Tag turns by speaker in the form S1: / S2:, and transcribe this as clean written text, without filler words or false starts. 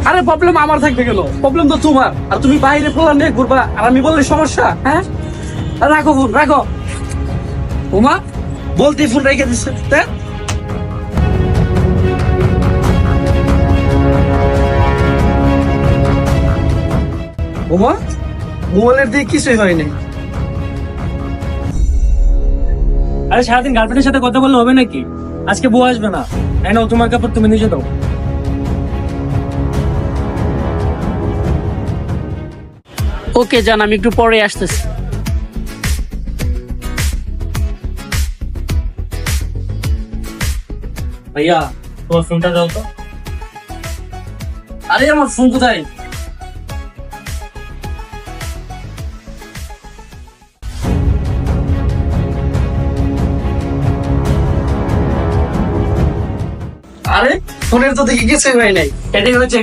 S1: আরে প্রবলেম আমার থাকতে গেল, প্রবলেম তো তোমার। আর তুমি বাইরে পোলা নিয়ে ঘুরবা আর আমি বললে সমস্যা? হ্যাঁ, রাখো ফোন, রাখো। ওমা, বলতে ফোন রেখে দিচ্ছে। ওমা, মোবাইলের দিয়ে কিছুই হয়নি।
S2: আরে সারাদিন গার্লফ্রেন্ডের সাথে কথা বললে হবে নাকি? আজকে বউ আসবে না, তাই না? তোমার কাপড় তুমি নিজে দাও।
S3: ওকে জান, আমি একটু পরে আসতেছি।
S2: ভাইয়া, তোমার ফোনটা দাও তো।
S1: আরে আমার ফোন কোথায়? আরে ফোনের তো দেখি কিছুই হয় নাই।
S2: এটাই হচ্ছে